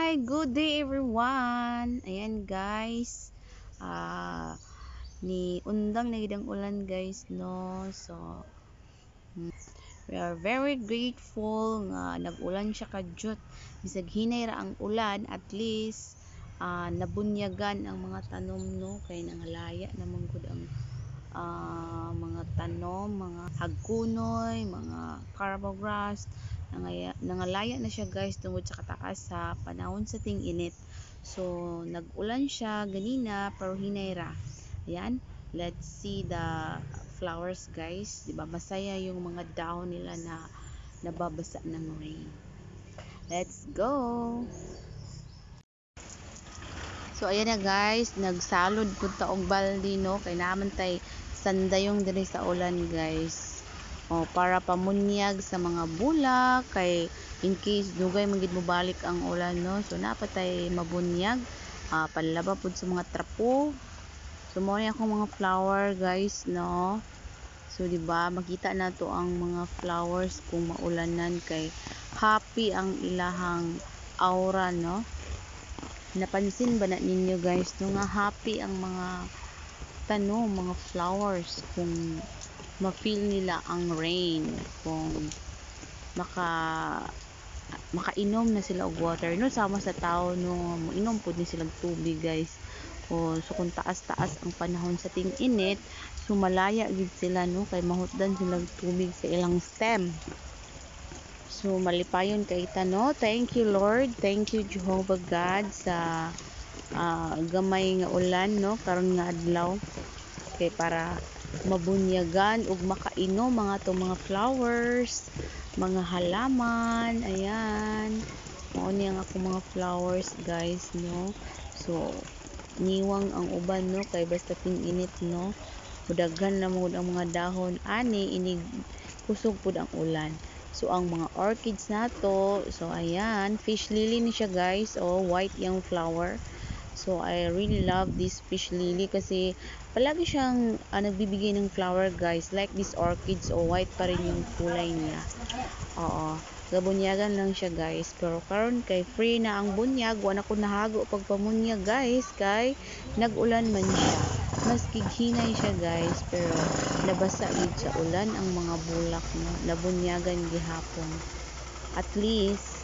Hi, good day everyone. Ayan guys. Ni undang na gidang ulan guys no. So we are very grateful nga nag-ulan siya kadyot. Bisag hinay ra ang ulan, at least nabunyagan ang mga tanom no, kay nangalaya naman gud ang mga tanom, mga hagkunoy, mga carabao grass, nangalaya na siya guys tungod sa kataas sa panahon sa ting-init. So nag-ulan siya ganina pero hinay ra. Ayan, let's see the flowers guys. Diba masaya yung mga dahon nila na nababasa ng rain. Let's go! So ayan na guys, nagsalod pud ta og balde no, kay naman tay sandayong diri sa ulan guys. O para pamunyag sa mga bulak, kay in case dugay man gid mobalik ang ulan no. So napatay mabunyag, panlaba pud sa mga trapo. So mo ni akong mga flower guys no. So di ba makita na to ang mga flowers kung maulanan, kay happy ang ilahang aura no. Napansin ba na ninyo guys no, nga happy ang mga tanom, mga flowers kung ma-feel nila ang rain, kung makainom na sila og water no, sama sa tao no, moinom pud ni silang tubig guys. So kung taas-taas ang panahon sa ting-init, sumalaya gid sila no, kay mahutdan silang tubig sa ilang stem. So malipayon kay ta no. Thank you Lord, thank you Jehovah God sa gamay nga ulan no karon nga adlaw, kay para mabunyagan ug makainom mga to mga flowers, mga halaman. Ayan, mao ni ang ako mga flowers guys no. So niwang ang uban no, kay basta ting-init no, mudaghan na mo ang mga dahon ani inig kusog pud ang ulan. So ang mga orchids nato, so ayan, fish lily ni siya guys, oh white yung flower. So I really love this fish lily kasi palagi siyang nagbibigay ng flower guys, like this orchids, oh white pa rin yung kulay niya. Oo, gabunyagan lang siya guys, pero karon kay free na ang bunyag, wala ko nahago pagpamunyag guys, kay nag-ulan man siya. Mas gighinay siya guys, pero nabasa gid sa ulan ang mga bulak no, nabunyagan gihapon. At least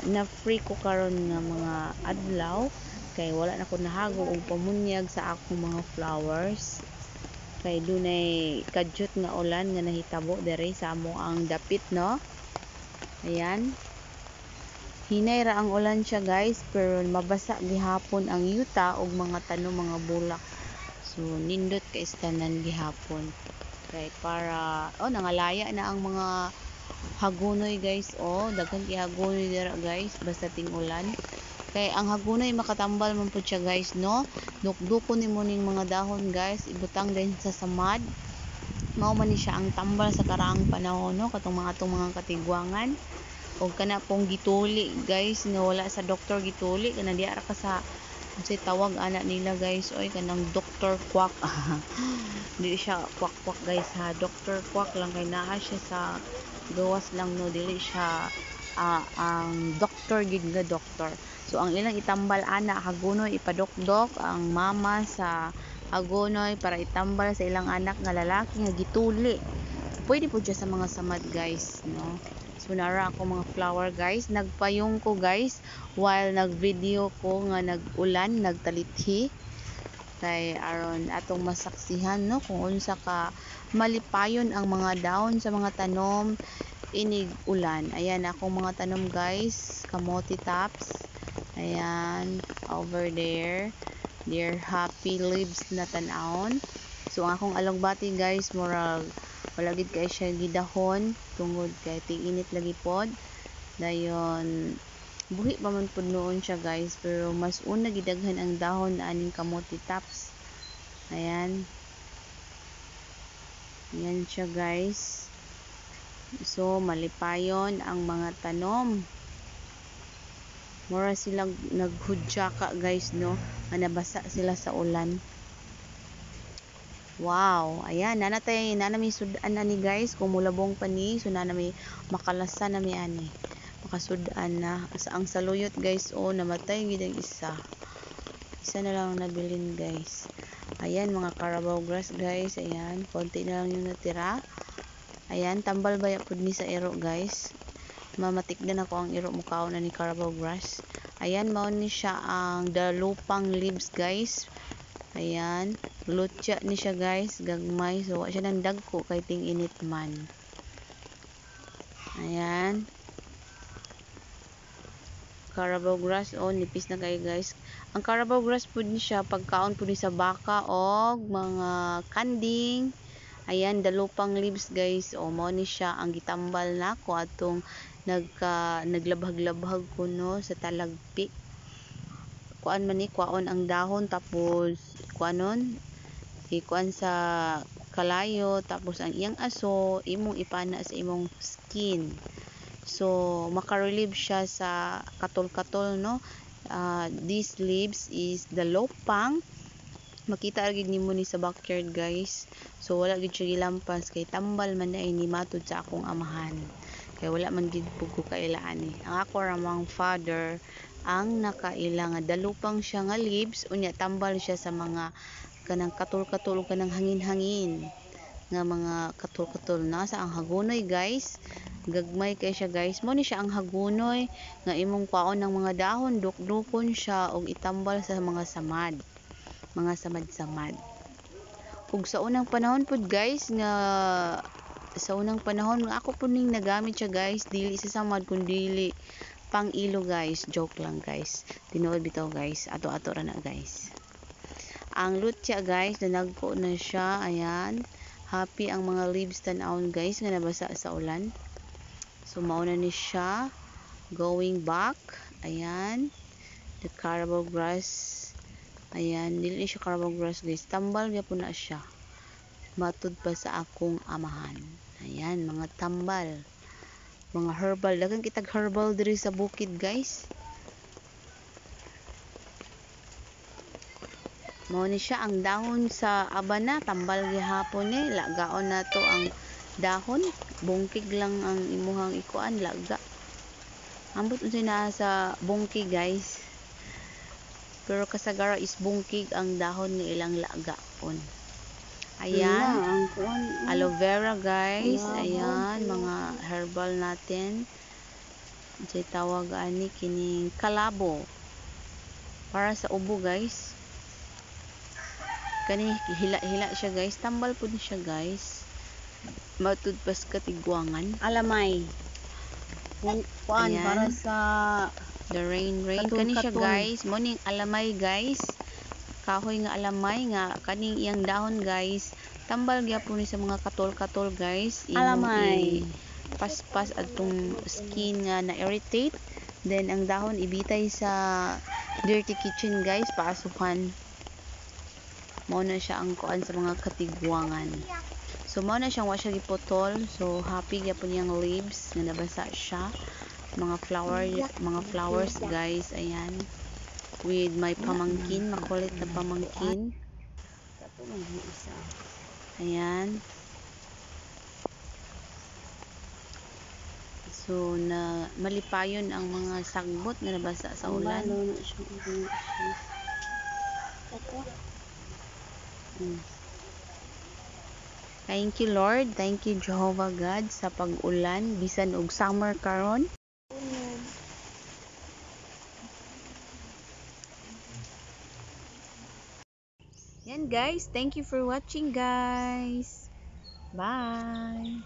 na free ko karon nga mga adlaw, kay wala na ko nahago og pamunyag sa akong mga flowers, kay dunay kadyot nga ulan nga nahitabo dere sa amo ang dapit no. Ayan, hinay ra ang ulan siya guys, pero mabasa gihapon ang yuta og mga tanom, mga bulak. So nindot kay istanan gihapon, kay para nangalaya na ang mga hagunoy guys. Daghan kay hagunoy dira guys basta ting ulan, kay ang hagunoy makatambal man pud siya guys no. Dukdukon nimo ning mga dahon guys, ibutang din sa samad, mao man ni siya ang tambal sa karaang panahon no, katong mga katigwangan. O kana pong gituli guys nga wala sa doktor gituli, kana di ara ka sa tawag anak nila guys, oy kanang Dr. Quack. Dili siya quack guys ha, Dr. Quack lang, kay naa siya sa gawas lang no, dili siya ang doctor gid nga doctor. So ang ilang itambal anak hagunoy, ipadokdok ang mama sa hagunoy para itambal sa ilang anak nga lalaki nga gituli. Pwede po siya sa mga samad guys no. So nara ako mga flower guys, nagpayong ko guys while nag-video ko nga nag-ulan, nagtalithi, kay aron atong masaksihan no kung unsa ka malipayon ang mga dahon sa mga tanom inig ulan. Ayan akong mga tanom guys, kamote tops. Ayan, over there, their happy leaves na tan-awon. So akong alugbati guys, murag wala gid kay siya gidahon tungod kay tiinit lagi pod. Dayon buhi pa man pud noon siya guys, pero mas una gidaghan ang dahon na aning kamote tops. Ayan, yan siya guys. So malipayon ang mga tanom, mura silang naghudsyaka guys no, nga nabasa sila sa ulan. Wow, ayan, nanami sudan na ni guys, kung mulabong pa ni, so nanami makalasa na mi ani. makasudan na. Ang saluyot guys, oh, namatay gid ang isa. Isa na lang nabilin guys. Ayan, mga Carabao grass guys. Ayan, konti na lang yung natira. Ayan, tambal baya pud ni sa iro guys. Mamatikdan ako ang iro mukaon na ni Carabao grass. Ayan, mao ni siya ang dalupang leaves guys. Ayan, lutya ni siya guys, gagmay. So, wa siya nang dagko kay ting init man. Ayan. Carabao grass, oh, nipis na kayo guys. Ang Carabao grass po ni siya, pagkaon po ni sa baka o mga kanding. Ayan, dalupang leaves guys. O, mo ni siya ang gitambal na ko atong naglabhag-labhag ko no sa talagpi. Kuan man ni, kuan ang dahon tapos kuanon, ikuan sa kalayo tapos ang iyang aso imong ipana sa imong skin. So, makarelieve siya sa katol-katol, no? These leaves is the lopang. Makita agad nimo ni sa backyard, guys. So, wala gid siya gilampas kay tambal man na ni matud sa akong amahan. Kay wala man gid pug ko kailaan ni. Ang ako ramang father ang nakaila nga dalupang siya nga leaves unya tambal siya sa mga kanang katol-katol kanang hangin-hangin nga mga katol-katol na sa ang hagunoy guys. Gagmay kay siya guys, mo ni siya ang hagunoy nga imong kwaon ng mga dahon, dukdukon siya og itambal sa mga samad-samad. Ug sa unang panahon pud guys nga sa unang panahon ako pud ning nagamit siya guys, dili sa samad kundi pang ilo guys. Joke lang guys, tinuod bitaw guys, ato-ato ra na guys. Ang lutya guys, nanagko na siya. Ayan, happy ang mga leaves tan-awon guys nga nabasa sa ulan. So, mauna ni siya going back. Ayan, the Carabao grass. Ayan, dili siya Carabao grass guys, tambal gyapon na siya, matud pa sa akong amahan. Ayan, mga tambal, mga herbal, daghang kitag herbal diri sa bukid guys. Mao ni siya ang dahon sa abana, tambal gihapon ni, lagaon na to ang dahon, bungkig lang ang imuhang ikuan, laga. Ambot unsay naa sa bungkig guys. Pero kasagara is bungkig ang dahon ng ilang lagaon. Ayan, aloe vera guys. Ayan, mga herbal natin. Say tawag ani kining kalabo. Para sa ubo guys. Kani hila-hila siya guys. Tambal po siya guys. Matud pas katigwangan. Alamay. Kuan para sa the rain kani siya guys. Mo ning alamay guys. Kahoy nga alamay nga kaning iyang dahon guys. Tambal gyapon ni sa mga katol-katol guys. Alamay. Paspas atong skin nga na-irritate. Then ang dahon ibitay sa dirty kitchen guys, paasuhan. Mao na siya ang kuan sa mga katigwangan. So mao na siyang wa siya giputol. So happy gyapon yang leaves nga nabasa siya. Mga flowers guys. Ayan. With my pamangkin, makulit na pamangkin. Ayan. So na malipayon ang mga sagbot na nabasa sa ulan. Thank you Lord, thank you Jehovah God sa pag-ulan bisan og summer karon. Yan guys, thank you for watching guys. Bye.